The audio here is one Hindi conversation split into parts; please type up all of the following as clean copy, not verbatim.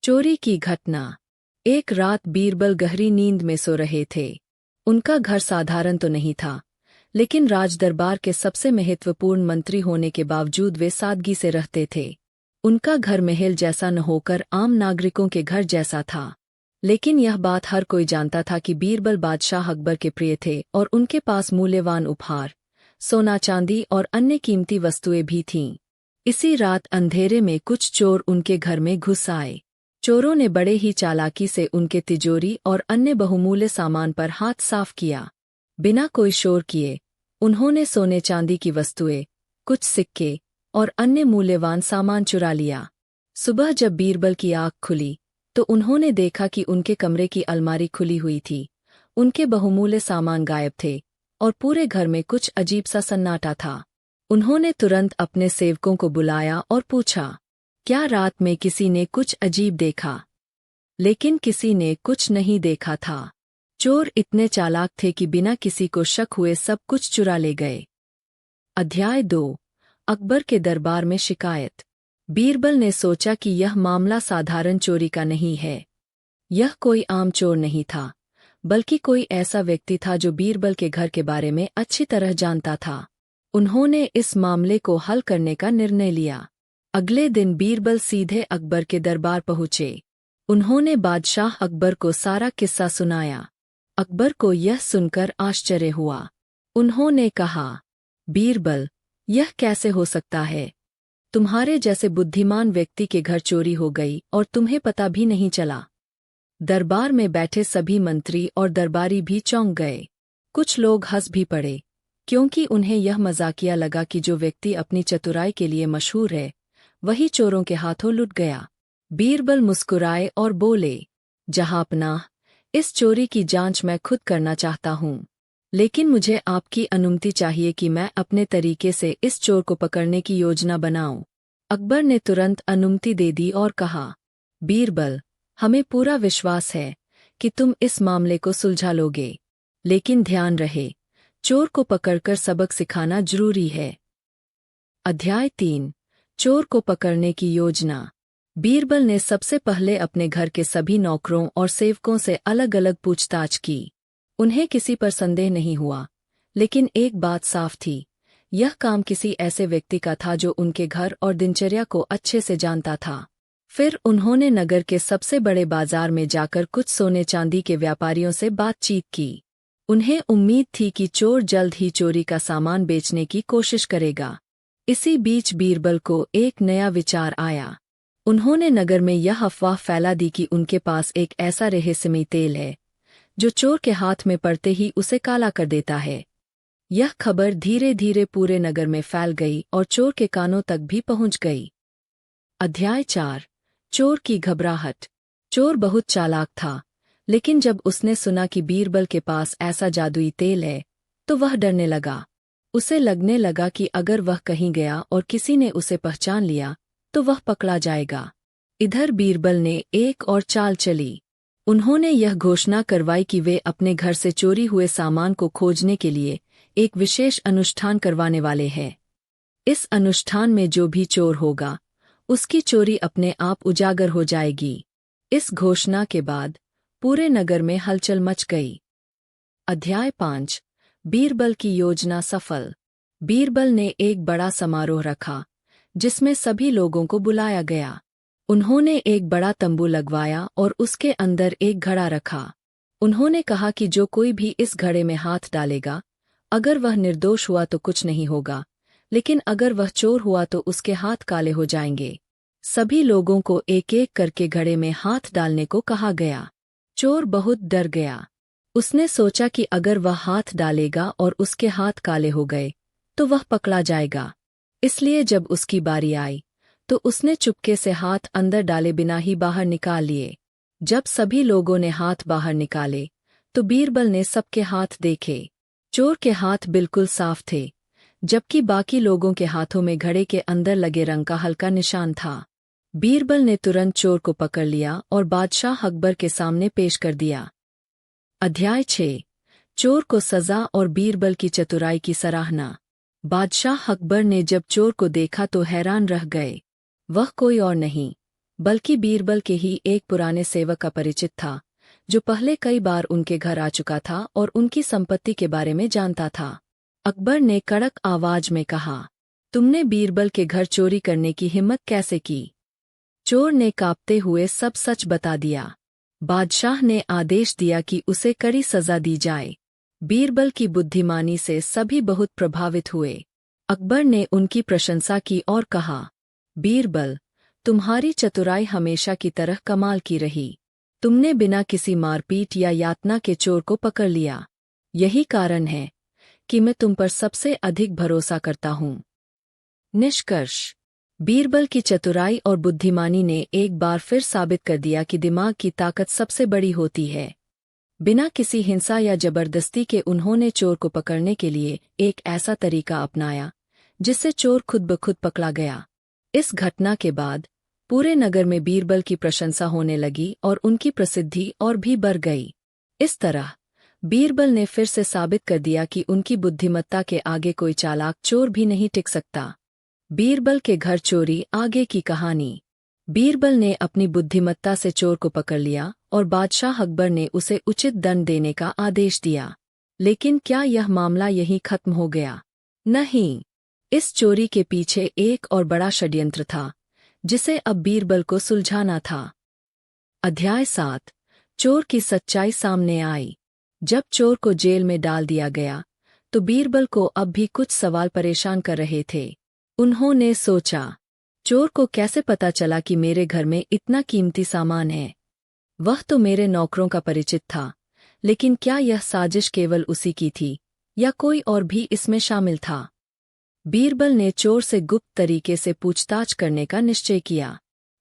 चोरी की घटना। एक रात बीरबल गहरी नींद में सो रहे थे। उनका घर साधारण तो नहीं था, लेकिन राजदरबार के सबसे महत्वपूर्ण मंत्री होने के बावजूद वे सादगी से रहते थे। उनका घर महल जैसा न होकर आम नागरिकों के घर जैसा था। लेकिन यह बात हर कोई जानता था कि बीरबल बादशाह अकबर के प्रिय थे और उनके पास मूल्यवान उपहार, सोना चांदी और अन्य कीमती वस्तुएं भी थीं। इसी रात अंधेरे में कुछ चोर उनके घर में घुस आए। चोरों ने बड़े ही चालाकी से उनके तिजोरी और अन्य बहुमूल्य सामान पर हाथ साफ किया। बिना कोई शोर किए उन्होंने सोने चांदी की वस्तुएं, कुछ सिक्के और अन्य मूल्यवान सामान चुरा लिया। सुबह जब बीरबल की आँख खुली तो उन्होंने देखा कि उनके कमरे की अलमारी खुली हुई थी। उनके बहुमूल्य सामान गायब थे और पूरे घर में कुछ अजीब सा सन्नाटा था। उन्होंने तुरंत अपने सेवकों को बुलाया और पूछा, क्या रात में किसी ने कुछ अजीब देखा? लेकिन किसी ने कुछ नहीं देखा था। चोर इतने चालाक थे कि बिना किसी को शक हुए सब कुछ चुरा ले गए। अध्याय 2। अकबर के दरबार में शिकायत। बीरबल ने सोचा कि यह मामला साधारण चोरी का नहीं है। यह कोई आम चोर नहीं था, बल्कि कोई ऐसा व्यक्ति था जो बीरबल के घर के बारे में अच्छी तरह जानता था। उन्होंने इस मामले को हल करने का निर्णय लिया। अगले दिन बीरबल सीधे अकबर के दरबार पहुँचे। उन्होंने बादशाह अकबर को सारा किस्सा सुनाया। अकबर को यह सुनकर आश्चर्य हुआ। उन्होंने कहा, बीरबल, यह कैसे हो सकता है? तुम्हारे जैसे बुद्धिमान व्यक्ति के घर चोरी हो गई और तुम्हें पता भी नहीं चला। दरबार में बैठे सभी मंत्री और दरबारी भी चौंक गए। कुछ लोग हंस भी पड़े, क्योंकि उन्हें यह मजाकिया लगा कि जो व्यक्ति अपनी चतुराई के लिए मशहूर है, वही चोरों के हाथों लुट गया। बीरबल मुस्कुराए और बोले, जहांपनाह, इस चोरी की जांच मैं खुद करना चाहता हूँ, लेकिन मुझे आपकी अनुमति चाहिए कि मैं अपने तरीके से इस चोर को पकड़ने की योजना बनाऊं। अकबर ने तुरंत अनुमति दे दी और कहा, बीरबल, हमें पूरा विश्वास है कि तुम इस मामले को सुलझा लोगे, लेकिन ध्यान रहे, चोर को पकड़कर सबक सिखाना जरूरी है। अध्याय 3। चोर को पकड़ने की योजना। बीरबल ने सबसे पहले अपने घर के सभी नौकरों और सेवकों से अलग अलग पूछताछ की। उन्हें किसी पर संदेह नहीं हुआ, लेकिन एक बात साफ थी, यह काम किसी ऐसे व्यक्ति का था जो उनके घर और दिनचर्या को अच्छे से जानता था। फिर उन्होंने नगर के सबसे बड़े बाजार में जाकर कुछ सोने चांदी के व्यापारियों से बातचीत की। उन्हें उम्मीद थी कि चोर जल्द ही चोरी का सामान बेचने की कोशिश करेगा। इसी बीच बीरबल को एक नया विचार आया। उन्होंने नगर में यह अफवाह फैला दी कि उनके पास एक ऐसा रहस्यमयी तेल है जो चोर के हाथ में पड़ते ही उसे काला कर देता है। यह खबर धीरे धीरे पूरे नगर में फैल गई और चोर के कानों तक भी पहुंच गई। अध्याय 4। चोर की घबराहट। चोर बहुत चालाक था, लेकिन जब उसने सुना कि बीरबल के पास ऐसा जादुई तेल है, तो वह डरने लगा। उसे लगने लगा कि अगर वह कहीं गया और किसी ने उसे पहचान लिया तो वह पकड़ा जाएगा। इधर बीरबल ने एक और चाल चली। उन्होंने यह घोषणा करवाई कि वे अपने घर से चोरी हुए सामान को खोजने के लिए एक विशेष अनुष्ठान करवाने वाले हैं। इस अनुष्ठान में जो भी चोर होगा, उसकी चोरी अपने आप उजागर हो जाएगी। इस घोषणा के बाद पूरे नगर में हलचल मच गई। अध्याय 5। बीरबल की योजना सफल। बीरबल ने एक बड़ा समारोह रखा, जिसमें सभी लोगों को बुलाया गया। उन्होंने एक बड़ा तंबू लगवाया और उसके अंदर एक घड़ा रखा। उन्होंने कहा कि जो कोई भी इस घड़े में हाथ डालेगा, अगर वह निर्दोष हुआ तो कुछ नहीं होगा, लेकिन अगर वह चोर हुआ तो उसके हाथ काले हो जाएंगे। सभी लोगों को एक एक करके घड़े में हाथ डालने को कहा गया। चोर बहुत डर गया। उसने सोचा कि अगर वह हाथ डालेगा और उसके हाथ काले हो गए तो वह पकड़ा जाएगा। इसलिए जब उसकी बारी आई तो उसने चुपके से हाथ अंदर डाले बिना ही बाहर निकाल लिए। जब सभी लोगों ने हाथ बाहर निकाले तो बीरबल ने सबके हाथ देखे। चोर के हाथ बिल्कुल साफ थे, जबकि बाकी लोगों के हाथों में घड़े के अंदर लगे रंग का हल्का निशान था। बीरबल ने तुरंत चोर को पकड़ लिया और बादशाह अकबर के सामने पेश कर दिया। अध्याय 6। चोर को सजा और बीरबल की चतुराई की सराहना। बादशाह अकबर ने जब चोर को देखा तो हैरान रह गए। वह कोई और नहीं, बल्कि बीरबल के ही एक पुराने सेवक का परिचित था, जो पहले कई बार उनके घर आ चुका था और उनकी संपत्ति के बारे में जानता था। अकबर ने कड़क आवाज में कहा, तुमने बीरबल के घर चोरी करने की हिम्मत कैसे की? चोर ने कांपते हुए सब सच बता दिया। बादशाह ने आदेश दिया कि उसे कड़ी सजा दी जाए। बीरबल की बुद्धिमानी से सभी बहुत प्रभावित हुए। अकबर ने उनकी प्रशंसा की और कहा, बीरबल, तुम्हारी चतुराई हमेशा की तरह कमाल की रही। तुमने बिना किसी मारपीट या यातना के चोर को पकड़ लिया। यही कारण है कि मैं तुम पर सबसे अधिक भरोसा करता हूँ। निष्कर्ष: बीरबल की चतुराई और बुद्धिमानी ने एक बार फिर साबित कर दिया कि दिमाग की ताकत सबसे बड़ी होती है। बिना किसी हिंसा या जबरदस्ती के उन्होंने चोर को पकड़ने के लिए एक ऐसा तरीका अपनाया जिससे चोर खुद ब खुद पकड़ा गया। इस घटना के बाद पूरे नगर में बीरबल की प्रशंसा होने लगी और उनकी प्रसिद्धि और भी बढ़ गई। इस तरह बीरबल ने फिर से साबित कर दिया कि उनकी बुद्धिमत्ता के आगे कोई चालाक चोर भी नहीं टिक सकता। बीरबल के घर चोरी आगे की कहानी। बीरबल ने अपनी बुद्धिमत्ता से चोर को पकड़ लिया और बादशाह अकबर ने उसे उचित दंड देने का आदेश दिया। लेकिन क्या यह मामला यहीं खत्म हो गया? नहीं, इस चोरी के पीछे एक और बड़ा षड्यंत्र था जिसे अब बीरबल को सुलझाना था। अध्याय 7। चोर की सच्चाई सामने आई। जब चोर को जेल में डाल दिया गया तो बीरबल को अब भी कुछ सवाल परेशान कर रहे थे। उन्होंने सोचा, चोर को कैसे पता चला कि मेरे घर में इतना कीमती सामान है? वह तो मेरे नौकरों का परिचित था, लेकिन क्या यह साजिश केवल उसी की थी या कोई और भी इसमें शामिल था? बीरबल ने चोर से गुप्त तरीके से पूछताछ करने का निश्चय किया।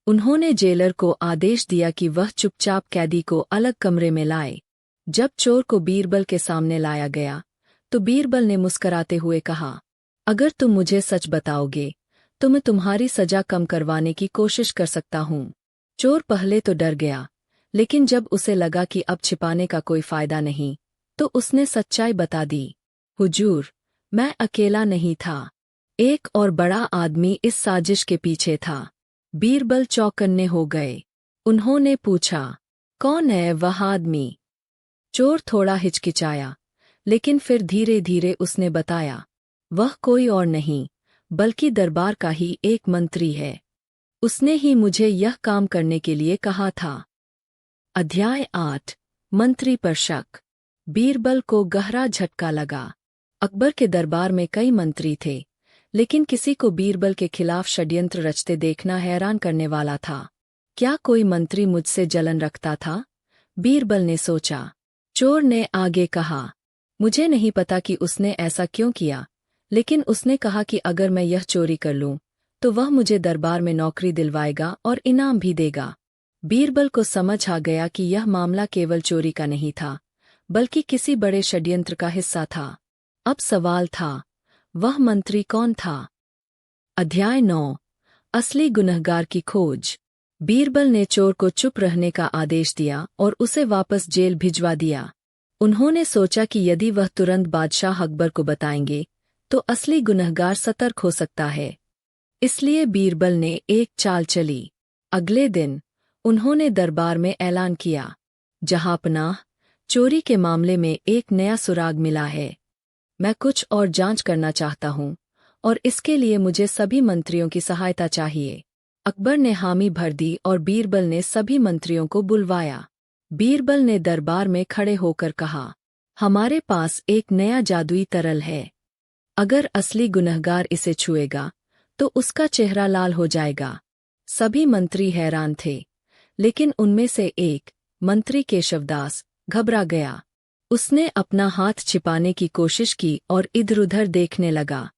उन्होंने जेलर को आदेश दिया कि वह चुपचाप कैदी को अलग कमरे में लाए। जब चोर को बीरबल के सामने लाया गया तो बीरबल ने मुस्कराते हुए कहा, अगर तुम मुझे सच बताओगे तो मैं तुम्हारी सजा कम करवाने की कोशिश कर सकता हूँ। चोर पहले तो डर गया, लेकिन जब उसे लगा कि अब छिपाने का कोई फायदा नहीं तो उसने सच्चाई बता दी। हुजूर, मैं अकेला नहीं था, एक और बड़ा आदमी इस साजिश के पीछे था। बीरबल चौकन्ने हो गए। उन्होंने पूछा, कौन है वह आदमी? चोर थोड़ा हिचकिचाया, लेकिन फिर धीरे धीरे उसने बताया, वह कोई और नहीं बल्कि दरबार का ही एक मंत्री है। उसने ही मुझे यह काम करने के लिए कहा था। अध्याय 8। मंत्री पर शक। बीरबल को गहरा झटका लगा। अकबर के दरबार में कई मंत्री थे, लेकिन किसी को बीरबल के खिलाफ षड्यंत्र रचते देखना हैरान करने वाला था। क्या कोई मंत्री मुझसे जलन रखता था? बीरबल ने सोचा। चोर ने आगे कहा, मुझे नहीं पता कि उसने ऐसा क्यों किया, लेकिन उसने कहा कि अगर मैं यह चोरी कर लूं तो वह मुझे दरबार में नौकरी दिलवाएगा और इनाम भी देगा। बीरबल को समझ आ गया कि यह मामला केवल चोरी का नहीं था, बल्कि किसी बड़े षड्यंत्र का हिस्सा था। अब सवाल था, वह मंत्री कौन था? अध्याय 9। असली गुनहगार की खोज। बीरबल ने चोर को चुप रहने का आदेश दिया और उसे वापस जेल भिजवा दिया। उन्होंने सोचा कि यदि वह तुरंत बादशाह अकबर को बताएंगे तो असली गुनहगार सतर्क हो सकता है। इसलिए बीरबल ने एक चाल चली। अगले दिन उन्होंने दरबार में ऐलान किया, जहांपनाह, चोरी के मामले में एक नया सुराग मिला है। मैं कुछ और जांच करना चाहता हूं और इसके लिए मुझे सभी मंत्रियों की सहायता चाहिए। अकबर ने हामी भर दी और बीरबल ने सभी मंत्रियों को बुलवाया। बीरबल ने दरबार में खड़े होकर कहा, हमारे पास एक नया जादुई तरल है। अगर असली गुनहगार इसे छुएगा तो उसका चेहरा लाल हो जाएगा। सभी मंत्री हैरान थे, लेकिन उनमें से एक, मंत्री केशवदास, घबरा गया। उसने अपना हाथ छिपाने की कोशिश की और इधर-उधर देखने लगा।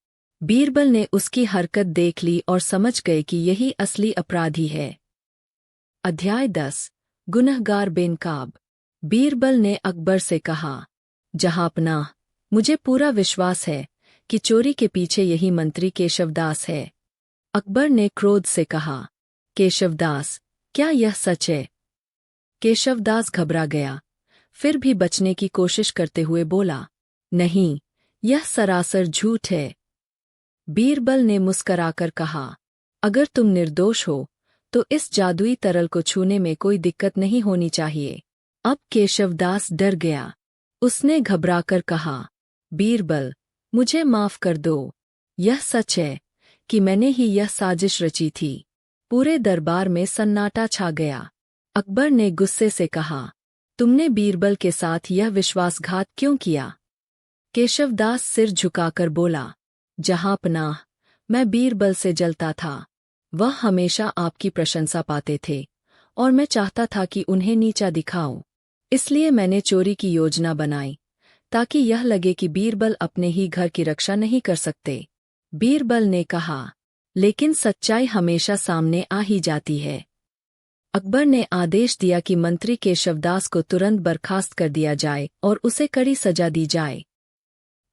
बीरबल ने उसकी हरकत देख ली और समझ गए कि यही असली अपराधी है। अध्याय 10। गुनहगार बेनकाब। बीरबल ने अकबर से कहा, जहांपनाह, मुझे पूरा विश्वास है कि चोरी के पीछे यही मंत्री केशवदास है। अकबर ने क्रोध से कहा, केशवदास, क्या यह सच है? केशवदास घबरा गया, फिर भी बचने की कोशिश करते हुए बोला, नहीं, यह सरासर झूठ है। बीरबल ने मुस्कराकर कहा, अगर तुम निर्दोष हो तो इस जादुई तरल को छूने में कोई दिक्कत नहीं होनी चाहिए। अब केशवदास डर गया। उसने घबराकर कहा, बीरबल, मुझे माफ कर दो। यह सच है कि मैंने ही यह साजिश रची थी। पूरे दरबार में सन्नाटा छा गया। अकबर ने गुस्से से कहा, तुमने बीरबल के साथ यह विश्वासघात क्यों किया? केशवदास सिर झुकाकर बोला, जहांपनाह, मैं बीरबल से जलता था। वह हमेशा आपकी प्रशंसा पाते थे और मैं चाहता था कि उन्हें नीचा दिखाऊं। इसलिए मैंने चोरी की योजना बनाई, ताकि यह लगे कि बीरबल अपने ही घर की रक्षा नहीं कर सकते। बीरबल ने कहा, लेकिन सच्चाई हमेशा सामने आ ही जाती है। अकबर ने आदेश दिया कि मंत्री केशवदास को तुरंत बर्खास्त कर दिया जाए और उसे कड़ी सजा दी जाए।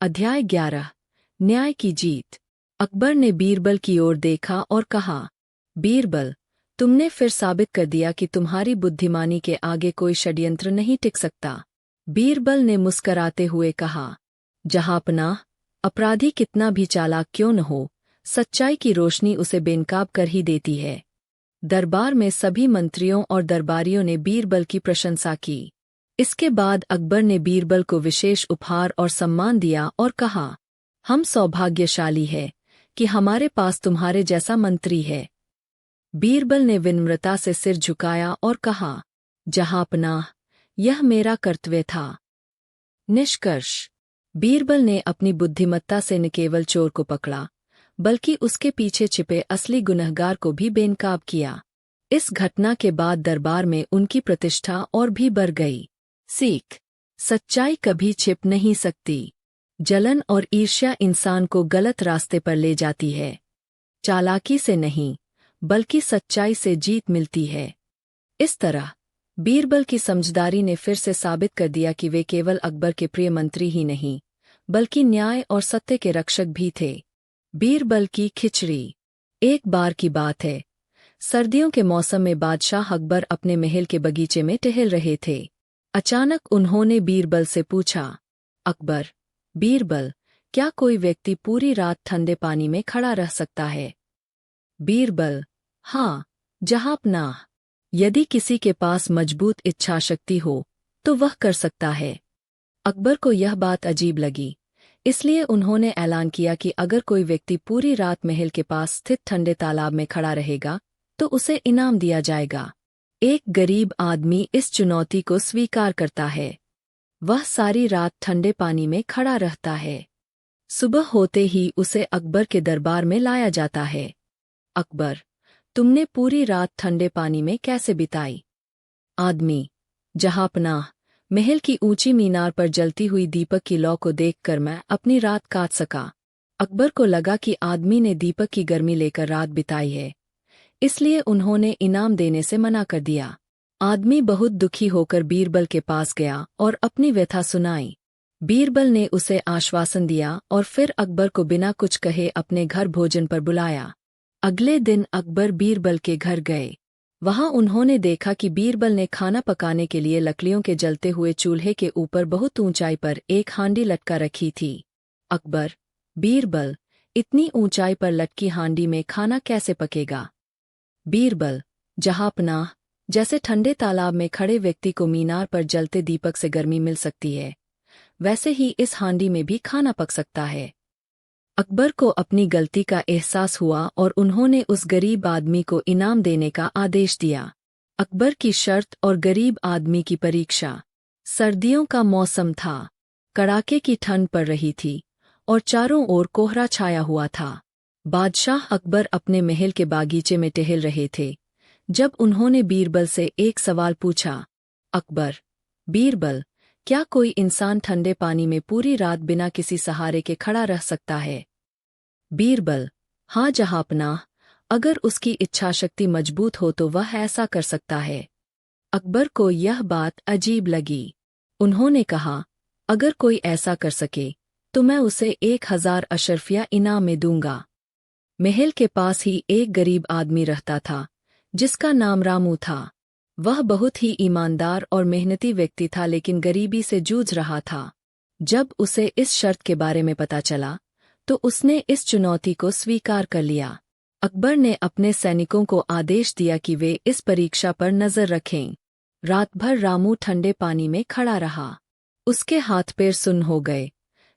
अध्याय 11 न्याय की जीत। अकबर ने बीरबल की ओर देखा और कहा, बीरबल, तुमने फिर साबित कर दिया कि तुम्हारी बुद्धिमानी के आगे कोई षड्यंत्र नहीं टिक सकता। बीरबल ने मुस्कराते हुए कहा, जहांपनाह, अपराधी कितना भी चालाक क्यों न हो, सच्चाई की रोशनी उसे बेनकाब कर ही देती है। दरबार में सभी मंत्रियों और दरबारियों ने बीरबल की प्रशंसा की। इसके बाद अकबर ने बीरबल को विशेष उपहार और सम्मान दिया और कहा, हम सौभाग्यशाली हैं कि हमारे पास तुम्हारे जैसा मंत्री है। बीरबल ने विनम्रता से सिर झुकाया और कहा, जहांपनाह, यह मेरा कर्तव्य था। निष्कर्ष। बीरबल ने अपनी बुद्धिमत्ता से न केवल चोर को पकड़ा, बल्कि उसके पीछे छिपे असली गुनहगार को भी बेनकाब किया। इस घटना के बाद दरबार में उनकी प्रतिष्ठा और भी बढ़ गई। सीख। सच्चाई कभी छिप नहीं सकती। जलन और ईर्ष्या इंसान को गलत रास्ते पर ले जाती है। चालाकी से नहीं, बल्कि सच्चाई से जीत मिलती है। इस तरह बीरबल की समझदारी ने फिर से साबित कर दिया कि वे केवल अकबर के प्रिय मंत्री ही नहीं, बल्कि न्याय और सत्य के रक्षक भी थे। बीरबल की खिचड़ी। एक बार की बात है, सर्दियों के मौसम में बादशाह अकबर अपने महल के बगीचे में टहल रहे थे। अचानक उन्होंने बीरबल से पूछा, अकबर, बीरबल, क्या कोई व्यक्ति पूरी रात ठंडे पानी में खड़ा रह सकता है? बीरबल, हाँ, जहांपनाह, यदि किसी के पास मजबूत इच्छाशक्ति हो तो वह कर सकता है। अकबर को यह बात अजीब लगी, इसलिए उन्होंने ऐलान किया कि अगर कोई व्यक्ति पूरी रात महल के पास स्थित ठंडे तालाब में खड़ा रहेगा तो उसे इनाम दिया जाएगा। एक गरीब आदमी इस चुनौती को स्वीकार करता है। वह सारी रात ठंडे पानी में खड़ा रहता है। सुबह होते ही उसे अकबर के दरबार में लाया जाता है। अकबर, तुमने पूरी रात ठंडे पानी में कैसे बिताई? आदमी, जहांपनाह, महल की ऊंची मीनार पर जलती हुई दीपक की लौ को देखकर मैं अपनी रात काट सका। अकबर को लगा कि आदमी ने दीपक की गर्मी लेकर रात बिताई है, इसलिए उन्होंने इनाम देने से मना कर दिया। आदमी बहुत दुखी होकर बीरबल के पास गया और अपनी व्यथा सुनाई। बीरबल ने उसे आश्वासन दिया और फिर अकबर को बिना कुछ कहे अपने घर भोजन पर बुलाया। अगले दिन अकबर बीरबल के घर गए। वहां उन्होंने देखा कि बीरबल ने खाना पकाने के लिए लकड़ियों के जलते हुए चूल्हे के ऊपर बहुत ऊंचाई पर एक हांडी लटका रखी थी। अकबर, बीरबल, इतनी ऊंचाई पर लटकी हांडी में खाना कैसे पकेगा? बीरबल, जहांपनाह, जैसे ठंडे तालाब में खड़े व्यक्ति को मीनार पर जलते दीपक से गर्मी मिल सकती है, वैसे ही इस हांडी में भी खाना पक सकता है। अकबर को अपनी गलती का एहसास हुआ और उन्होंने उस गरीब आदमी को इनाम देने का आदेश दिया। अकबर की शर्त और गरीब आदमी की परीक्षा। सर्दियों का मौसम था। कड़ाके की ठंड पड़ रही थी और चारों ओर कोहरा छाया हुआ था। बादशाह अकबर अपने महल के बागीचे में टहल रहे थे जब उन्होंने बीरबल से एक सवाल पूछा। अकबर, बीरबल, क्या कोई इंसान ठंडे पानी में पूरी रात बिना किसी सहारे के खड़ा रह सकता है? बीरबल, हाँ जहांपनाह, अगर उसकी इच्छाशक्ति मजबूत हो तो वह ऐसा कर सकता है। अकबर को यह बात अजीब लगी। उन्होंने कहा, अगर कोई ऐसा कर सके तो मैं उसे 1000 अशर्फिया इनाम में दूंगा। महल के पास ही एक गरीब आदमी रहता था जिसका नाम रामू था। वह बहुत ही ईमानदार और मेहनती व्यक्ति था, लेकिन गरीबी से जूझ रहा था। जब उसे इस शर्त के बारे में पता चला तो उसने इस चुनौती को स्वीकार कर लिया। अकबर ने अपने सैनिकों को आदेश दिया कि वे इस परीक्षा पर नजर रखें। रात भर रामू ठंडे पानी में खड़ा रहा। उसके हाथ पैर सुन्न हो गए,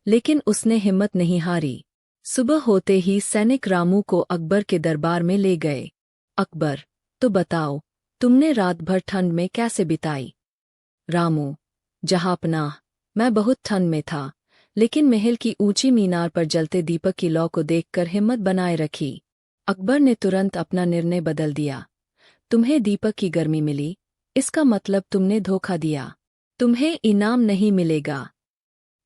लेकिन उसने हिम्मत नहीं हारी। सुबह होते ही सैनिक रामू को अकबर के दरबार में ले गए। अकबर, तो बताओ, तुमने रात भर ठंड में कैसे बिताई? रामू, जहांपनाह, मैं बहुत ठंड में था, लेकिन महल की ऊंची मीनार पर जलते दीपक की लौ को देखकर हिम्मत बनाए रखी। अकबर ने तुरंत अपना निर्णय बदल दिया। तुम्हें दीपक की गर्मी मिली, इसका मतलब तुमने धोखा दिया। तुम्हें इनाम नहीं मिलेगा।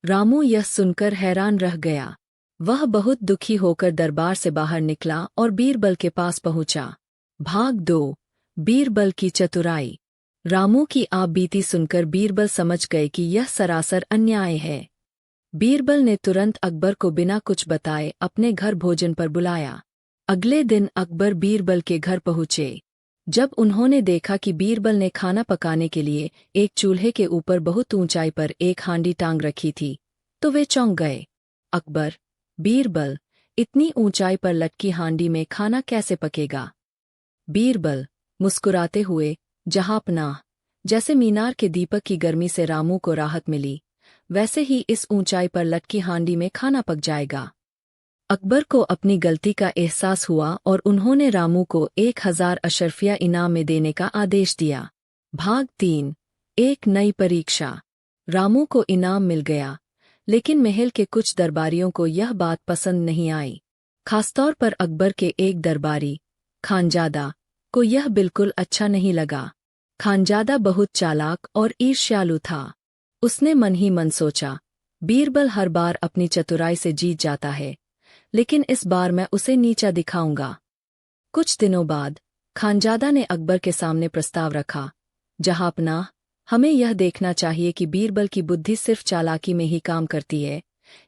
रामू यह सुनकर हैरान रह गया। वह बहुत दुखी होकर दरबार से बाहर निकला और बीरबल के पास पहुंचा। भाग 2, बीरबल की चतुराई। रामू की आप बीती सुनकर बीरबल समझ गए कि यह सरासर अन्याय है। बीरबल ने तुरंत अकबर को बिना कुछ बताए अपने घर भोजन पर बुलाया। अगले दिन अकबर बीरबल के घर पहुंचे। जब उन्होंने देखा कि बीरबल ने खाना पकाने के लिए एक चूल्हे के ऊपर बहुत ऊंचाई पर एक हांडी टांग रखी थी, तो वे चौंक गए। अकबर, बीरबल, इतनी ऊंचाई पर लटकी हांडी में खाना कैसे पकेगा? बीरबल, मुस्कुराते हुए, जहांपनाह, जैसे मीनार के दीपक की गर्मी से रामू को राहत मिली, वैसे ही इस ऊंचाई पर लटकी हांडी में खाना पक जाएगा। अकबर को अपनी गलती का एहसास हुआ और उन्होंने रामू को 1000 अशर्फिया इनाम में देने का आदेश दिया। भाग 3, एक नई परीक्षा। रामू को इनाम मिल गया, लेकिन महल के कुछ दरबारियों को यह बात पसंद नहीं आई। खासतौर पर अकबर के एक दरबारी, खानजादा, को यह बिल्कुल अच्छा नहीं लगा। खानजादा बहुत चालाक और ईर्ष्यालु था। उसने मन ही मन सोचा, बीरबल हर बार अपनी चतुराई से जीत जाता है, लेकिन इस बार मैं उसे नीचा दिखाऊंगा। कुछ दिनों बाद खानजादा ने अकबर के सामने प्रस्ताव रखा, जहांपनाह, हमें यह देखना चाहिए कि बीरबल की बुद्धि सिर्फ चालाकी में ही काम करती है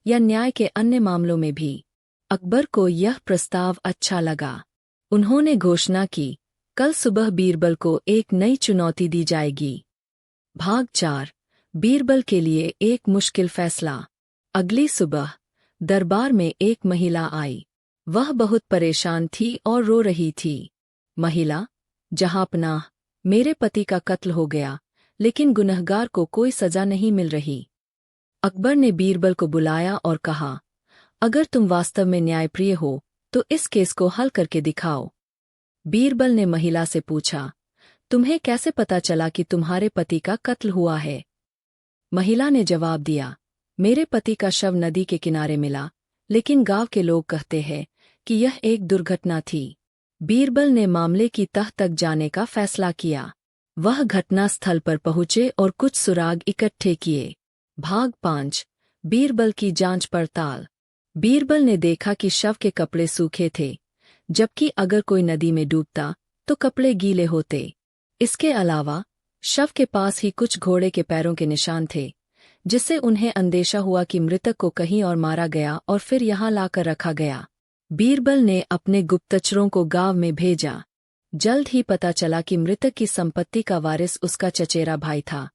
या न्याय के अन्य मामलों में भी। अकबर को यह प्रस्ताव अच्छा लगा। उन्होंने घोषणा की, कल सुबह बीरबल को एक नई चुनौती दी जाएगी। भाग 4, बीरबल के लिए एक मुश्किल फैसला। अगली सुबह दरबार में एक महिला आई। वह बहुत परेशान थी और रो रही थी। महिला, जहांपनाह, मेरे पति का कत्ल हो गया, लेकिन गुनहगार को कोई सजा नहीं मिल रही। अकबर ने बीरबल को बुलाया और कहा, अगर तुम वास्तव में न्यायप्रिय हो तो इस केस को हल करके दिखाओ। बीरबल ने महिला से पूछा, तुम्हें कैसे पता चला कि तुम्हारे पति का कत्ल हुआ है? महिला ने जवाब दिया, मेरे पति का शव नदी के किनारे मिला, लेकिन गांव के लोग कहते हैं कि यह एक दुर्घटना थी। बीरबल ने मामले की तह तक जाने का फैसला किया। वह घटना स्थल पर पहुंचे और कुछ सुराग इकट्ठे किए। भाग 5, बीरबल की जांच पड़ताल। बीरबल ने देखा कि शव के कपड़े सूखे थे, जबकि अगर कोई नदी में डूबता तो कपड़े गीले होते। इसके अलावा शव के पास ही कुछ घोड़े के पैरों के निशान थे, जिससे उन्हें अंदेशा हुआ कि मृतक को कहीं और मारा गया और फिर यहाँ लाकर रखा गया। बीरबल ने अपने गुप्तचरों को गांव में भेजा। जल्द ही पता चला कि मृतक की संपत्ति का वारिस उसका चचेरा भाई था,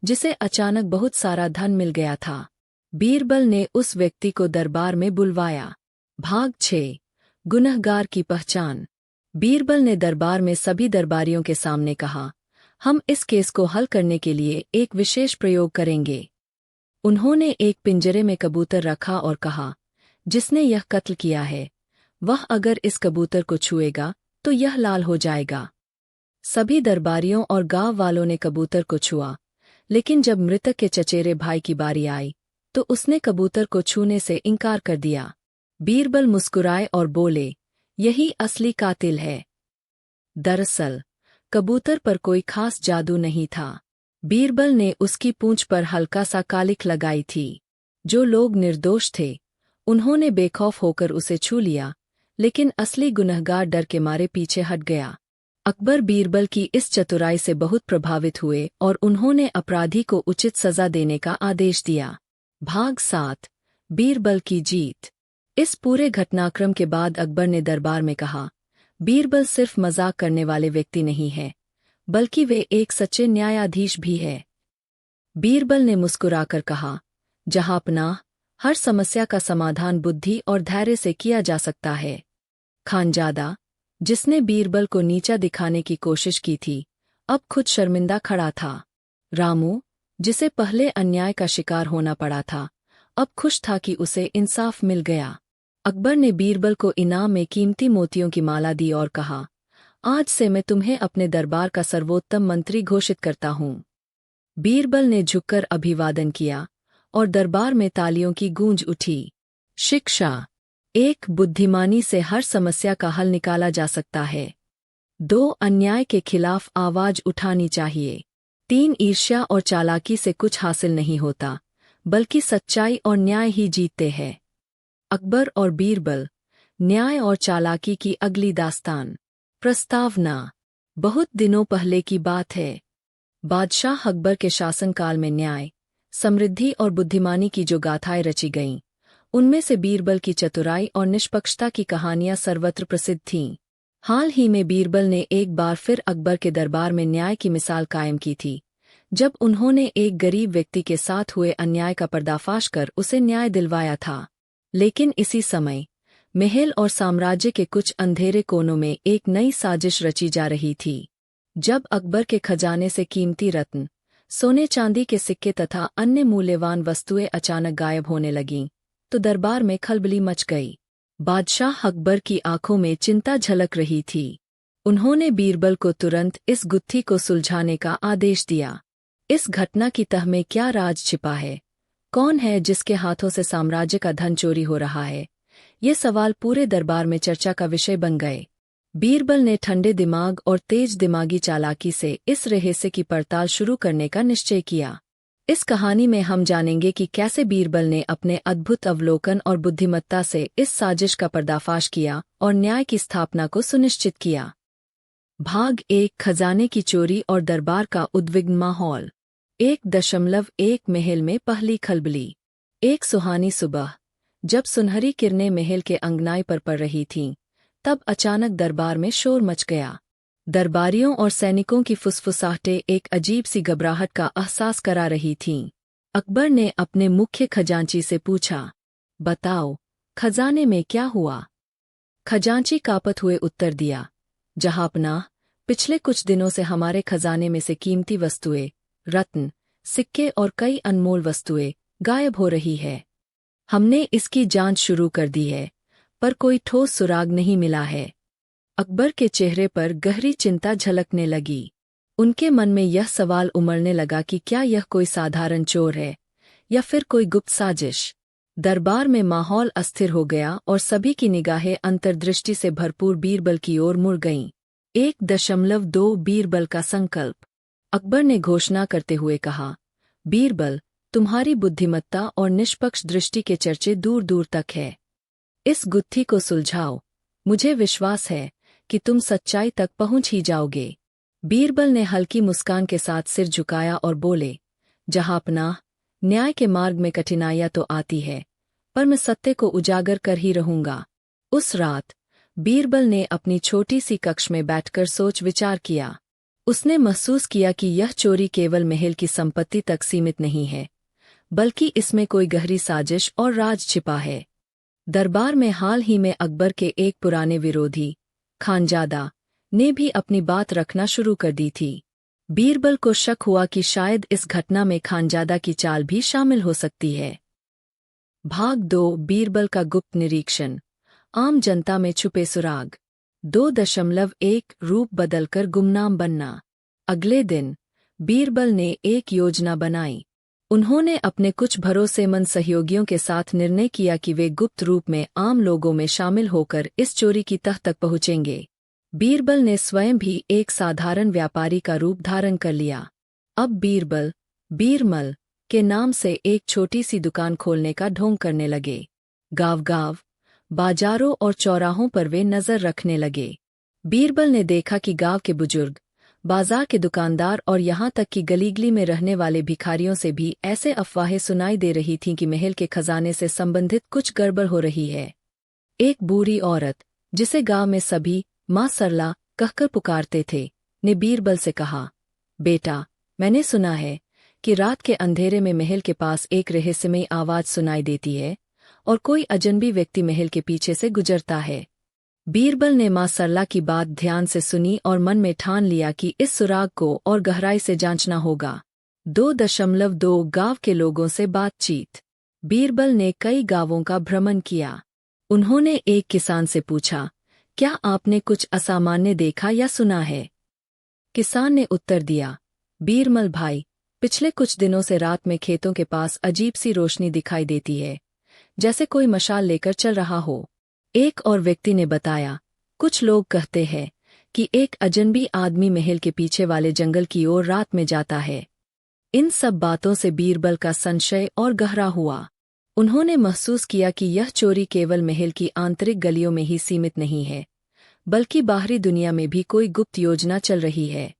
जिसे अचानक बहुत सारा धन मिल गया था। बीरबल ने उस व्यक्ति को दरबार में बुलवाया। भाग 6, गुनहगार की पहचान। बीरबल ने दरबार में सभी दरबारियों के सामने कहा, हम इस केस को हल करने के लिए एक विशेष प्रयोग करेंगे। उन्होंने एक पिंजरे में कबूतर रखा और कहा, जिसने यह कत्ल किया है, वह अगर इस कबूतर को छुएगा तो यह लाल हो जाएगा। सभी दरबारियों और गांव वालों ने कबूतर को छुआ, लेकिन जब मृतक के चचेरे भाई की बारी आई तो उसने कबूतर को छूने से इनकार कर दिया। बीरबल मुस्कुराए और बोले, यही असली कातिल है। दरअसल कबूतर पर कोई खास जादू नहीं था। बीरबल ने उसकी पूंछ पर हल्का सा कालिख लगाई थी। जो लोग निर्दोष थे, उन्होंने बेखौफ होकर उसे छू लिया, लेकिन असली गुनहगार डर के मारे पीछे हट गया। अकबर बीरबल की इस चतुराई से बहुत प्रभावित हुए और उन्होंने अपराधी को उचित सजा देने का आदेश दिया। भाग 7, बीरबल की जीत। इस पूरे घटनाक्रम के बाद अकबर ने दरबार में कहा, बीरबल सिर्फ मजाक करने वाले व्यक्ति नहीं है, बल्कि वे एक सच्चे न्यायाधीश भी है। बीरबल ने मुस्कुराकर कहा, जहांपनाह, हर समस्या का समाधान बुद्धि और धैर्य से किया जा सकता है। खानजादा, जिसने बीरबल को नीचा दिखाने की कोशिश की थी, अब खुद शर्मिंदा खड़ा था। रामू, जिसे पहले अन्याय का शिकार होना पड़ा था, अब खुश था कि उसे इंसाफ मिल गया। अकबर ने बीरबल को इनाम में कीमती मोतियों की माला दी और कहा, आज से मैं तुम्हें अपने दरबार का सर्वोत्तम मंत्री घोषित करता हूँ। बीरबल ने झुककर अभिवादन किया और दरबार में तालियों की गूंज उठी। शिक्षा। एक, बुद्धिमानी से हर समस्या का हल निकाला जा सकता है। 2, अन्याय के खिलाफ आवाज उठानी चाहिए। 3, ईर्ष्या और चालाकी से कुछ हासिल नहीं होता, बल्कि सच्चाई और न्याय ही जीतते हैं। अकबर और बीरबल, न्याय और चालाकी की अगली दास्तान। प्रस्तावना। बहुत दिनों पहले की बात है। बादशाह अकबर के शासनकाल में न्याय, समृद्धि और बुद्धिमानी की जो गाथाएं रची गईं, उनमें से बीरबल की चतुराई और निष्पक्षता की कहानियां सर्वत्र प्रसिद्ध थीं। हाल ही में बीरबल ने एक बार फिर अकबर के दरबार में न्याय की मिसाल कायम की थी, जब उन्होंने एक गरीब व्यक्ति के साथ हुए अन्याय का पर्दाफाश कर उसे न्याय दिलवाया था। लेकिन इसी समय महल और साम्राज्य के कुछ अंधेरे कोनों में एक नई साजिश रची जा रही थी। जब अकबर के खजाने से कीमती रत्न, सोने चांदी के सिक्के तथा अन्य मूल्यवान वस्तुएं अचानक गायब होने लगीं, तो दरबार में खलबली मच गई। बादशाह अकबर की आंखों में चिंता झलक रही थी। उन्होंने बीरबल को तुरंत इस गुत्थी को सुलझाने का आदेश दिया। इस घटना की तह में क्या राज छिपा है? कौन है जिसके हाथों से साम्राज्य का धन चोरी हो रहा है? ये सवाल पूरे दरबार में चर्चा का विषय बन गए। बीरबल ने ठंडे दिमाग और तेज दिमागी चालाकी से इस रहस्य की पड़ताल शुरू करने का निश्चय किया। इस कहानी में हम जानेंगे कि कैसे बीरबल ने अपने अद्भुत अवलोकन और बुद्धिमत्ता से इस साजिश का पर्दाफाश किया और न्याय की स्थापना को सुनिश्चित किया। भाग 1, खजाने की चोरी और दरबार का उद्विग्न माहौल। 1.1 महल में पहली खलबली। एक सुहानी सुबह, जब सुनहरी किरणें महल के अंगनाई पर पड़ रही थीं, तब अचानक दरबार में शोर मच गया। दरबारियों और सैनिकों की फुसफुसाहटें एक अजीब सी घबराहट का एहसास करा रही थीं। अकबर ने अपने मुख्य खजांची से पूछा, बताओ, खजाने में क्या हुआ? खजांची कांपत हुए उत्तर दिया, जहांपनाह, पिछले कुछ दिनों से हमारे खजाने में से कीमती वस्तुएं, रत्न, सिक्के और कई अनमोल वस्तुएं गायब हो रही है। हमने इसकी जांच शुरू कर दी है, पर कोई ठोस सुराग नहीं मिला है। अकबर के चेहरे पर गहरी चिंता झलकने लगी। उनके मन में यह सवाल उमड़ने लगा कि क्या यह कोई साधारण चोर है या फिर कोई गुप्त साजिश। दरबार में माहौल अस्थिर हो गया और सभी की निगाहें अंतर्दृष्टि से भरपूर बीरबल की ओर मुड़ गईं। 1.2 बीरबल का संकल्प। अकबर ने घोषणा करते हुए कहा, बीरबल, तुम्हारी बुद्धिमत्ता और निष्पक्ष दृष्टि के चर्चे दूर दूर तक है। इस गुत्थी को सुलझाओ। मुझे विश्वास है कि तुम सच्चाई तक पहुंच ही जाओगे। बीरबल ने हल्की मुस्कान के साथ सिर झुकाया और बोले, जहांपनाह, न्याय के मार्ग में कठिनाइयां तो आती है, पर मैं सत्य को उजागर कर ही रहूंगा। उस रात बीरबल ने अपनी छोटी सी कक्ष में बैठकर सोच विचार किया। उसने महसूस किया कि यह चोरी केवल महल की संपत्ति तक सीमित नहीं है, बल्कि इसमें कोई गहरी साजिश और राज छिपा है। दरबार में हाल ही में अकबर के एक पुराने विरोधी, खानजादा, ने भी अपनी बात रखना शुरू कर दी थी। बीरबल को शक हुआ कि शायद इस घटना में खानजादा की चाल भी शामिल हो सकती है। भाग 2, बीरबल का गुप्त निरीक्षण। आम जनता में छुपे सुराग। 2.1 रूप बदलकर गुमनाम बनना। अगले दिन बीरबल ने एक योजना बनाई। उन्होंने अपने कुछ भरोसेमंद सहयोगियों के साथ निर्णय किया कि वे गुप्त रूप में आम लोगों में शामिल होकर इस चोरी की तह तक पहुंचेंगे। बीरबल ने स्वयं भी एक साधारण व्यापारी का रूप धारण कर लिया। अब बीरबल, बीरमल के नाम से एक छोटी सी दुकान खोलने का ढोंग करने लगे। गांव-गांव, बाजारों और चौराहों पर वे नजर रखने लगे। बीरबल ने देखा कि गांव के बुजुर्ग, बाजार के दुकानदार और यहाँ तक कि गली-गली में रहने वाले भिखारियों से भी ऐसे अफवाहें सुनाई दे रही थीं कि महल के खजाने से संबंधित कुछ गड़बड़ हो रही है। एक बूढ़ी औरत, जिसे गांव में सभी माँ सरला कहकर पुकारते थे, ने बीरबल से कहा, बेटा, मैंने सुना है कि रात के अंधेरे में महल के पास एक रहस्यमयी आवाज सुनाई देती है और कोई अजनबी व्यक्ति महल के पीछे से गुजरता है। बीरबल ने मां सरला की बात ध्यान से सुनी और मन में ठान लिया कि इस सुराग को और गहराई से जांचना होगा। 2.2 गांव के लोगों से बातचीत। बीरबल ने कई गांवों का भ्रमण किया। उन्होंने एक किसान से पूछा, क्या आपने कुछ असामान्य देखा या सुना है? किसान ने उत्तर दिया, बीरबल भाई, पिछले कुछ दिनों से रात में खेतों के पास अजीब सी रोशनी दिखाई देती है, जैसे कोई मशाल लेकर चल रहा हो। एक और व्यक्ति ने बताया, कुछ लोग कहते हैं कि एक अजनबी आदमी महल के पीछे वाले जंगल की ओर रात में जाता है। इन सब बातों से बीरबल का संशय और गहरा हुआ। उन्होंने महसूस किया कि यह चोरी केवल महल की आंतरिक गलियों में ही सीमित नहीं है, बल्कि बाहरी दुनिया में भी कोई गुप्त योजना चल रही है।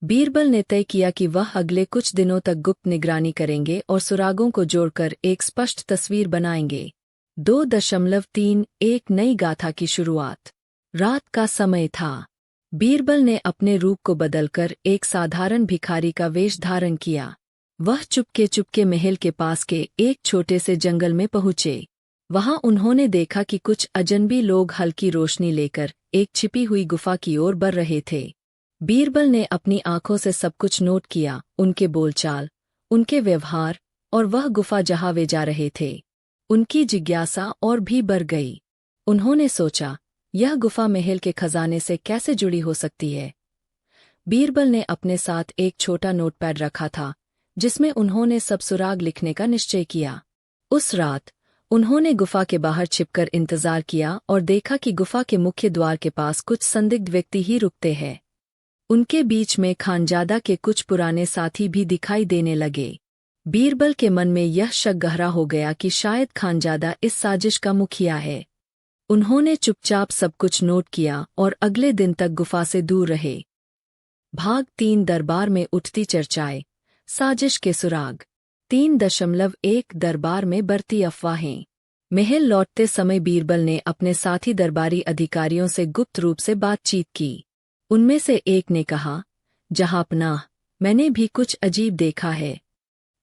बीरबल ने तय किया कि वह अगले कुछ दिनों तक गुप्त निगरानी करेंगे और सुरागों को जोड़कर एक स्पष्ट तस्वीर बनाएंगे। 2.3 एक नई गाथा की शुरुआत। रात का समय था। बीरबल ने अपने रूप को बदलकर एक साधारण भिखारी का वेश धारण किया। वह चुपके चुपके महल के पास के एक छोटे से जंगल में पहुंचे। वहां उन्होंने देखा कि कुछ अजनबी लोग हल्की रोशनी लेकर एक छिपी हुई गुफा की ओर बढ़ रहे थे। बीरबल ने अपनी आंखों से सब कुछ नोट किया, उनके बोलचाल, उनके व्यवहार और वह गुफा जहां वे जा रहे थे। उनकी जिज्ञासा और भी बढ़ गई। उन्होंने सोचा, यह गुफा महल के खजाने से कैसे जुड़ी हो सकती है? बीरबल ने अपने साथ एक छोटा नोटपैड रखा था, जिसमें उन्होंने सब सुराग लिखने का निश्चय किया। उस रात उन्होंने गुफा के बाहर छिपकर इंतजार किया और देखा कि गुफा के मुख्य द्वार के पास कुछ संदिग्ध व्यक्ति ही रुकते हैं। उनके बीच में खानजादा के कुछ पुराने साथी भी दिखाई देने लगे। बीरबल के मन में यह शक गहरा हो गया कि शायद खानजादा इस साजिश का मुखिया है। उन्होंने चुपचाप सब कुछ नोट किया और अगले दिन तक गुफा से दूर रहे। भाग 3 दरबार में उठती चर्चाएं। साजिश के सुराग। 3.1 दरबार में बढ़ती अफवाहें। महल लौटते समय बीरबल ने अपने साथी दरबारी अधिकारियों से गुप्त रूप से बातचीत की। उनमें से एक ने कहा, जहांपनाह, मैंने भी कुछ अजीब देखा है।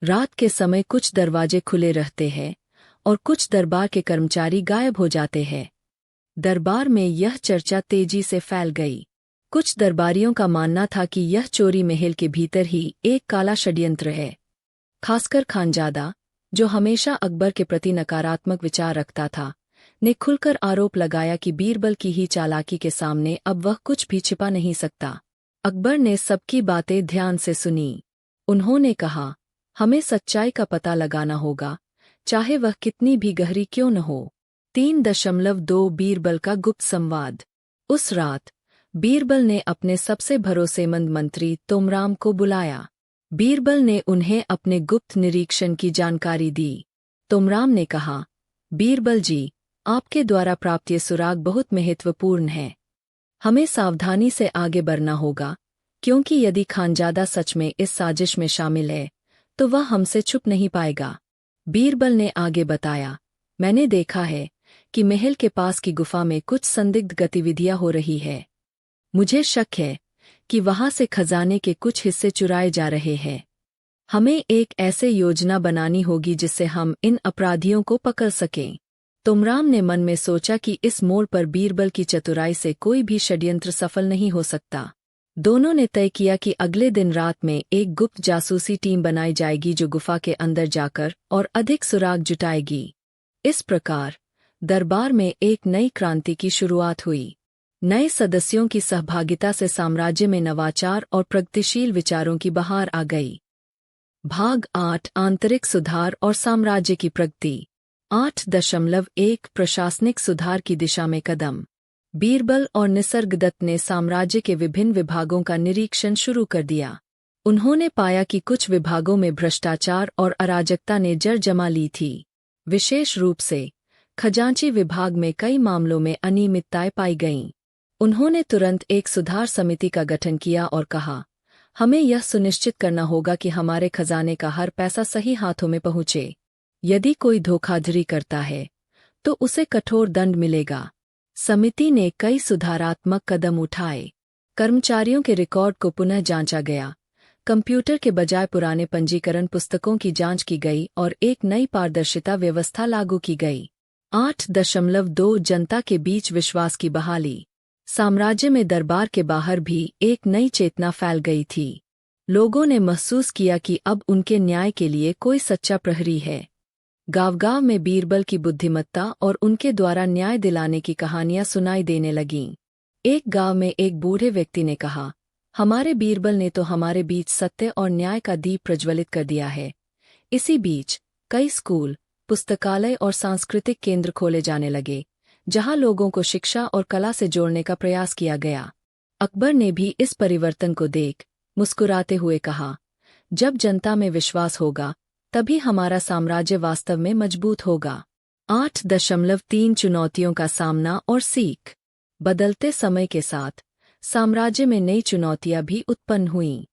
रात के समय कुछ दरवाजे खुले रहते हैं और कुछ दरबार के कर्मचारी गायब हो जाते हैं। दरबार में यह चर्चा तेजी से फैल गई। कुछ दरबारियों का मानना था कि यह चोरी महल के भीतर ही एक काला षड्यंत्र है। खासकर खानजादा, जो हमेशा अकबर के प्रति नकारात्मक विचार रखता था, ने खुलकर आरोप लगाया कि बीरबल की ही चालाकी के सामने अब वह कुछ भी छिपा नहीं सकता। अकबर ने सबकी बातें ध्यान से सुनी। उन्होंने कहा, हमें सच्चाई का पता लगाना होगा, चाहे वह कितनी भी गहरी क्यों न हो। 3.2 बीरबल का गुप्त संवाद। उस रात बीरबल ने अपने सबसे भरोसेमंद मंत्री तोमराम को बुलाया। बीरबल ने उन्हें अपने गुप्त निरीक्षण की जानकारी दी। तोमराम ने कहा, बीरबल जी, आपके द्वारा प्राप्त ये सुराग बहुत महत्वपूर्ण है। हमें सावधानी से आगे बढ़ना होगा, क्योंकि यदि खानजादा सच में इस साजिश में शामिल है, तो वह हमसे छुप नहीं पाएगा। बीरबल ने आगे बताया, मैंने देखा है कि महल के पास की गुफा में कुछ संदिग्ध गतिविधियां हो रही है। मुझे शक है कि वहां से खजाने के कुछ हिस्से चुराए जा रहे हैं। हमें एक ऐसे योजना बनानी होगी जिससे हम इन अपराधियों को पकड़ सकें। तोमराम ने मन में सोचा कि इस मोड़ पर बीरबल की चतुराई से कोई भी षड्यंत्र सफल नहीं हो सकता। दोनों ने तय किया कि अगले दिन रात में एक गुप्त जासूसी टीम बनाई जाएगी जो गुफा के अंदर जाकर और अधिक सुराग जुटाएगी। इस प्रकार दरबार में एक नई क्रांति की शुरुआत हुई। नए सदस्यों की सहभागिता से साम्राज्य में नवाचार और प्रगतिशील विचारों की बहार आ गई। भाग 8 आंतरिक सुधार और साम्राज्य की प्रगति। 8.1 प्रशासनिक सुधार की दिशा में कदम। बीरबल और निसर्गदत्त ने साम्राज्य के विभिन्न विभागों का निरीक्षण शुरू कर दिया। उन्होंने पाया कि कुछ विभागों में भ्रष्टाचार और अराजकता ने जड़ जमा ली थी। विशेष रूप से खजांची विभाग में कई मामलों में अनियमितताएं पाई गईं। उन्होंने तुरंत एक सुधार समिति का गठन किया और कहा, हमें यह सुनिश्चित करना होगा कि हमारे खजाने का हर पैसा सही हाथों में पहुंचे। यदि कोई धोखाधड़ी करता है, तो उसे कठोर दंड मिलेगा। समिति ने कई सुधारात्मक कदम उठाए। कर्मचारियों के रिकॉर्ड को पुनः जांचा गया। कंप्यूटर के बजाय पुराने पंजीकरण पुस्तकों की जांच की गई और एक नई पारदर्शिता व्यवस्था लागू की गई। 8.2 जनता के बीच विश्वास की बहाली। साम्राज्य में दरबार के बाहर भी एक नई चेतना फैल गई थी। लोगों ने महसूस किया कि अब उनके न्याय के लिए कोई सच्चा प्रहरी है। गाँव-गाँव में बीरबल की बुद्धिमत्ता और उनके द्वारा न्याय दिलाने की कहानियां सुनाई देने लगीं। एक गांव में एक बूढ़े व्यक्ति ने कहा, हमारे बीरबल ने तो हमारे बीच सत्य और न्याय का दीप प्रज्वलित कर दिया है। इसी बीच कई स्कूल, पुस्तकालय और सांस्कृतिक केंद्र खोले जाने लगे, जहां लोगों को शिक्षा और कला से जोड़ने का प्रयास किया गया। अकबर ने भी इस परिवर्तन को देख मुस्कुराते हुए कहा, जब जनता में विश्वास होगा तभी हमारा साम्राज्य वास्तव में मजबूत होगा। 8.3 चुनौतियों का सामना और सीख। बदलते समय के साथ साम्राज्य में नई चुनौतियां भी उत्पन्न हुईं।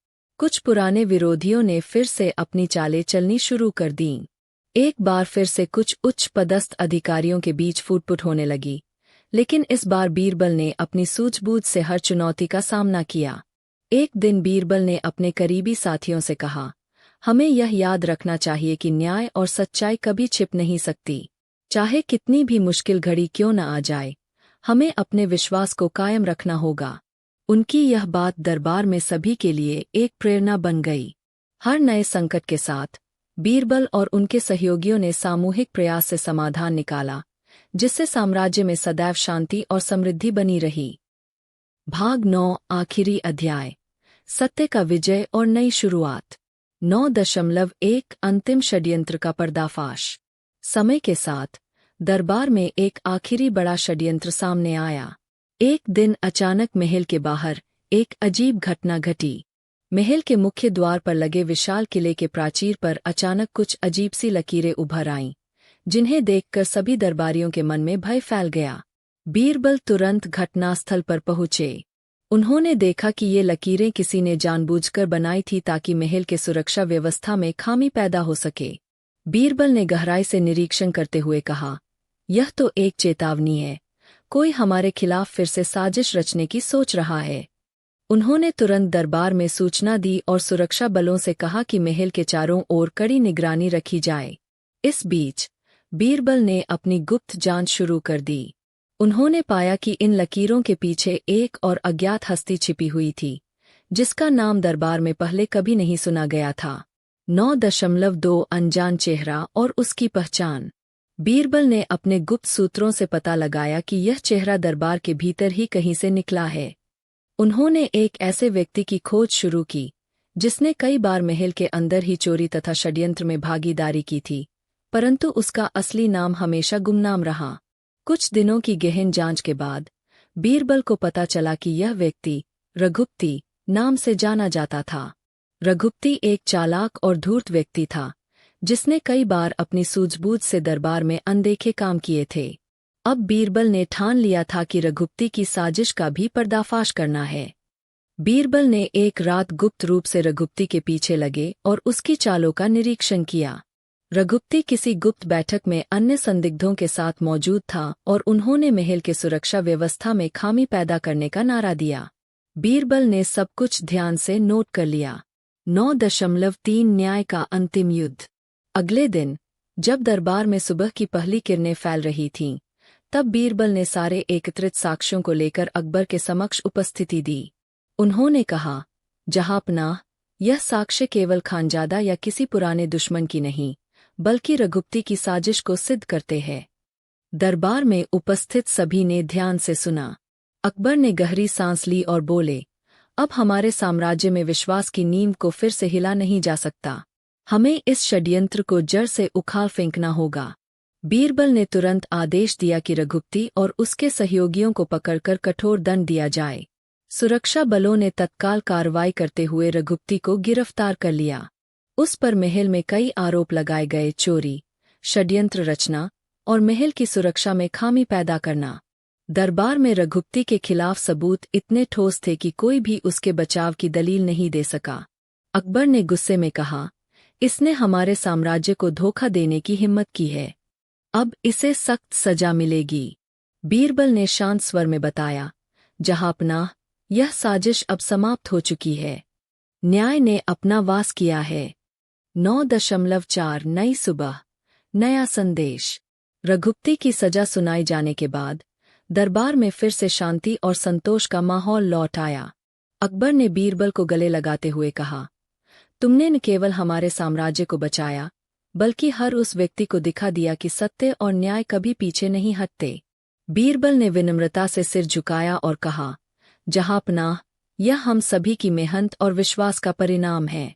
कुछ पुराने विरोधियों ने फिर से अपनी चालें चलनी शुरू कर दीं। एक बार फिर से कुछ उच्च पदस्थ अधिकारियों के बीच फूटपुट होने लगी, लेकिन इस बार बीरबल ने अपनी सूझबूझ से हर चुनौती का सामना किया। एक दिन बीरबल ने अपने करीबी साथियों से कहा, हमें यह याद रखना चाहिए कि न्याय और सच्चाई कभी छिप नहीं सकती। चाहे कितनी भी मुश्किल घड़ी क्यों न आ जाए, हमें अपने विश्वास को कायम रखना होगा। उनकी यह बात दरबार में सभी के लिए एक प्रेरणा बन गई। हर नए संकट के साथ बीरबल और उनके सहयोगियों ने सामूहिक प्रयास से समाधान निकाला, जिससे साम्राज्य में सदैव शांति और समृद्धि बनी रही। भाग 9 आखिरी अध्याय, सत्य का विजय और नई शुरुआत। 9.1 अंतिम षड्यंत्र का पर्दाफाश। समय के साथ दरबार में एक आखिरी बड़ा षड्यंत्र सामने आया। एक दिन अचानक महल के बाहर एक अजीब घटना घटी। महल के मुख्य द्वार पर लगे विशाल किले के प्राचीर पर अचानक कुछ अजीब सी लकीरें उभर आईं, जिन्हें देखकर सभी दरबारियों के मन में भय फैल गया। बीरबल तुरंत घटनास्थल पर पहुंचे। उन्होंने देखा कि ये लकीरें किसी ने जानबूझकर बनाई थी ताकि महल के सुरक्षा व्यवस्था में खामी पैदा हो सके। बीरबल ने गहराई से निरीक्षण करते हुए कहा, यह तो एक चेतावनी है। कोई हमारे खिलाफ फिर से साजिश रचने की सोच रहा है। उन्होंने तुरंत दरबार में सूचना दी और सुरक्षा बलों से कहा कि महल के चारों ओर कड़ी निगरानी रखी जाए। इस बीच बीरबल ने अपनी गुप्त जांच शुरू कर दी। उन्होंने पाया कि इन लकीरों के पीछे एक और अज्ञात हस्ती छिपी हुई थी, जिसका नाम दरबार में पहले कभी नहीं सुना गया था। 9.2 अनजान चेहरा और उसकी पहचान। बीरबल ने अपने गुप्त सूत्रों से पता लगाया कि यह चेहरा दरबार के भीतर ही कहीं से निकला है। उन्होंने एक ऐसे व्यक्ति की खोज शुरू की, जिसने कई बार महल के अंदर ही चोरी तथा षड्यंत्र में भागीदारी की थी, परंतु उसका असली नाम हमेशा गुमनाम रहा। कुछ दिनों की गहन जांच के बाद बीरबल को पता चला कि यह व्यक्ति रघुपति नाम से जाना जाता था। रघुपति एक चालाक और धूर्त व्यक्ति था, जिसने कई बार अपनी सूझबूझ से दरबार में अनदेखे काम किए थे। अब बीरबल ने ठान लिया था कि रघुपति की साजिश का भी पर्दाफाश करना है। बीरबल ने एक रात गुप्त रूप से रघुपति के पीछे लगे और उसकी चालों का निरीक्षण किया। रघुपति किसी गुप्त बैठक में अन्य संदिग्धों के साथ मौजूद था और उन्होंने महल के सुरक्षा व्यवस्था में खामी पैदा करने का नारा दिया। बीरबल ने सब कुछ ध्यान से नोट कर लिया। 9.3 न्याय का अंतिम युद्ध। अगले दिन जब दरबार में सुबह की पहली किरणें फैल रही थीं, तब बीरबल ने सारे एकत्रित साक्ष्यों को लेकर अकबर के समक्ष उपस्थिति दी। उन्होंने कहा, जहांपनाह, यह साक्ष्य केवल खानजादा या किसी पुराने दुश्मन की नहीं, बल्कि रघुपति की साजिश को सिद्ध करते हैं। दरबार में उपस्थित सभी ने ध्यान से सुना। अकबर ने गहरी सांस ली और बोले, अब हमारे साम्राज्य में विश्वास की नींव को फिर से हिला नहीं जा सकता। हमें इस षड्यंत्र को जड़ से उखाड़ फेंकना होगा। बीरबल ने तुरंत आदेश दिया कि रघुपति और उसके सहयोगियों को पकड़कर कठोर दंड दिया जाए। सुरक्षा बलों ने तत्काल कार्रवाई करते हुए रघुपति को गिरफ्तार कर लिया। उस पर महल में कई आरोप लगाए गए, चोरी, षड्यंत्र रचना और महल की सुरक्षा में खामी पैदा करना। दरबार में रघुपति के खिलाफ सबूत इतने ठोस थे कि कोई भी उसके बचाव की दलील नहीं दे सका। अकबर ने गुस्से में कहा, इसने हमारे साम्राज्य को धोखा देने की हिम्मत की है। अब इसे सख्त सजा मिलेगी। बीरबल ने शांत स्वर में बताया, जहांपनाह, यह साजिश अब समाप्त हो चुकी है। न्याय ने अपना वास किया है। 9.4 नई सुबह, नया संदेश। रघुपति की सजा सुनाई जाने के बाद दरबार में फिर से शांति और संतोष का माहौल लौट आया। अकबर ने बीरबल को गले लगाते हुए कहा, तुमने न केवल हमारे साम्राज्य को बचाया, बल्कि हर उस व्यक्ति को दिखा दिया कि सत्य और न्याय कभी पीछे नहीं हटते। बीरबल ने विनम्रता से सिर झुकाया और कहा, जहांपनाह, यह हम सभी की मेहनत और विश्वास का परिणाम है।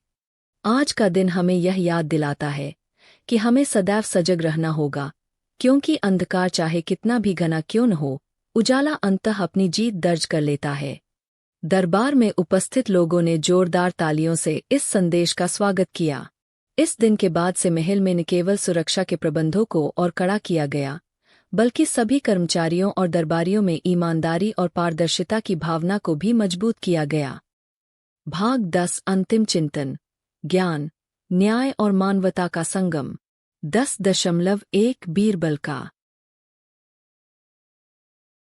आज का दिन हमें यह याद दिलाता है कि हमें सदैव सजग रहना होगा, क्योंकि अंधकार चाहे कितना भी घना क्यों न हो, उजाला अंततः अपनी जीत दर्ज कर लेता है। दरबार में उपस्थित लोगों ने जोरदार तालियों से इस संदेश का स्वागत किया। इस दिन के बाद से महल में न केवल सुरक्षा के प्रबंधों को और कड़ा किया गया, बल्कि सभी कर्मचारियों और दरबारियों में ईमानदारी और पारदर्शिता की भावना को भी मजबूत किया गया। भाग 10 अंतिम चिंतन, ज्ञान, न्याय और मानवता का संगम। 10.1 बीरबल का